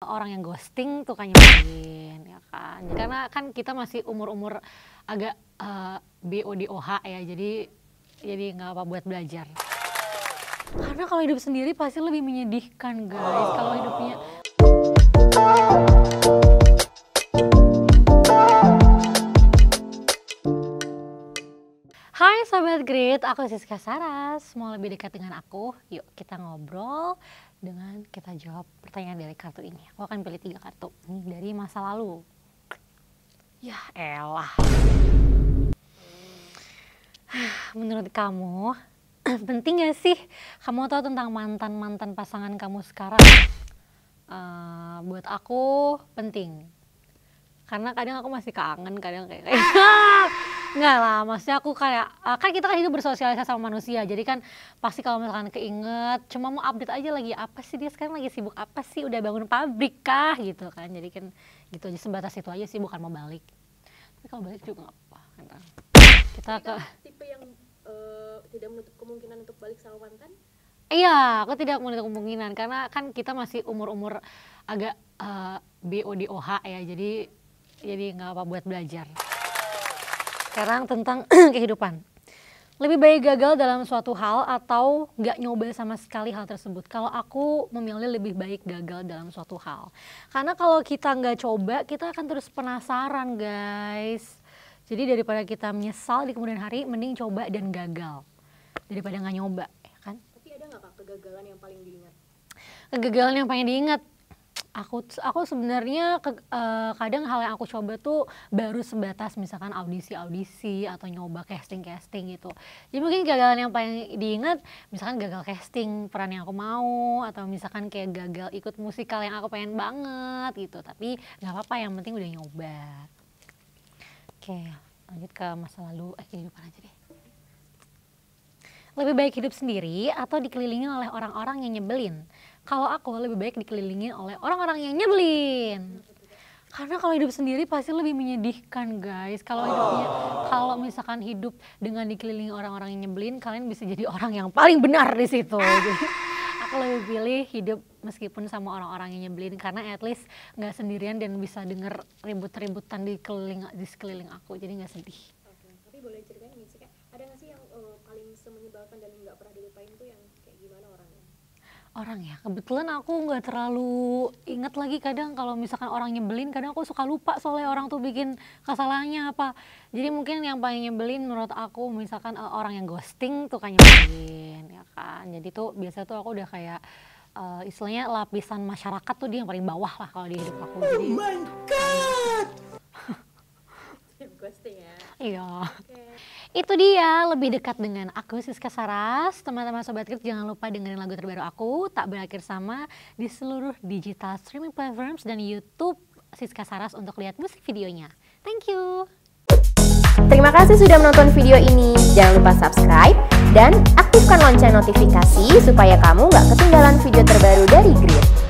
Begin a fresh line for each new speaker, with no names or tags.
orang yang ghosting tuh kan nyebelin ya kan. Karena kan kita masih umur-umur agak BODOH ya, jadi nggak apa buat belajar. Karena kalau hidup sendiri pasti lebih menyedihkan guys. Kalau hidupnya Hai Sobat Grit, aku Siska Saras. Mau lebih dekat dengan aku? Yuk kita ngobrol dengan kita jawab pertanyaan dari kartu ini. Aku akan pilih 3 kartu ini dari masa lalu. Ya elah. Menurut kamu, penting gak sih kamu tahu tentang mantan-mantan pasangan kamu sekarang? Buat aku penting. Karena kadang aku masih kangen, kadang kayak enggak lah, maksudnya aku kayak kan kita kan hidup bersosialisasi sama manusia, jadi kan pasti kalau misalkan keinget cuma mau update aja lagi apa sih dia sekarang lagi sibuk apa sih, udah bangun pabrik kah gitu kan, jadi kan gitu aja, sebatas itu aja sih, bukan mau balik. Tapi kalau balik juga nggak apa kan. Kita ke
tipe yang tidak menutup kemungkinan untuk balik sama mantan.
Iya, aku tidak menutup kemungkinan karena kan kita masih umur-umur agak BODOH ya, jadi nggak apa buat belajar. Sekarang tentang kehidupan. Lebih baik gagal dalam suatu hal atau nggak nyoba sama sekali hal tersebut? Kalau aku memilih lebih baik gagal dalam suatu hal. Karena kalau kita nggak coba, kita akan terus penasaran guys. Jadi daripada kita menyesal di kemudian hari, mending coba dan gagal. Daripada nggak nyoba, ya kan?
Tapi ada nggak Kak kegagalan yang paling diingat?
Kegagalan yang paling diingat? Aku sebenarnya kadang hal yang aku coba tuh baru sebatas misalkan audisi atau nyoba casting gitu. Jadi mungkin kegagalan yang paling diingat misalkan gagal casting peran yang aku mau, atau misalkan kayak gagal ikut musikal yang aku pengen banget gitu. Tapi nggak apa-apa, yang penting udah nyoba. Oke, lanjut ke masa lalu, kehidupan aja deh. Lebih baik hidup sendiri atau dikelilingi oleh orang-orang yang nyebelin? Kalau aku lebih baik dikelilingi oleh orang-orang yang nyebelin. Karena kalau hidup sendiri pasti lebih menyedihkan guys. Kalau misalkan hidup dengan dikelilingi orang-orang yang nyebelin, kalian bisa jadi orang yang paling benar di situ. Jadi aku lebih pilih hidup meskipun sama orang-orang yang nyebelin, karena at least nggak sendirian dan bisa denger ribut-ributan di sekeliling aku, jadi nggak sedih.
Oke, tapi boleh ceritain nih sih, ada nggak sih yang paling menyebalkan dan nggak pernah dilupain tuh yang kayak gimana orangnya?
Orang ya, kebetulan aku nggak terlalu ingat lagi. Kadang kalau misalkan orang nyebelin, kadang aku suka lupa soalnya orang tuh bikin kesalahannya apa. Jadi mungkin yang paling nyebelin menurut aku misalkan orang yang ghosting tuh kan nyebelin ya kan. Jadi tuh biasa tuh aku udah kayak istilahnya lapisan masyarakat tuh dia yang paling bawah lah kalau di hidup aku. Jadi,
oh my god. Ghosting ya?
Iya.
Okay.
Itu dia, lebih dekat dengan aku Siska Saras. Teman-teman Sobat Grit, jangan lupa dengerin lagu terbaru aku, Tak Berakhir Sama, di seluruh digital streaming platforms dan YouTube Siska Saras untuk lihat musik videonya. Thank you.
Terima kasih sudah menonton video ini. Jangan lupa subscribe dan aktifkan lonceng notifikasi supaya kamu nggak ketinggalan video terbaru dari Grit.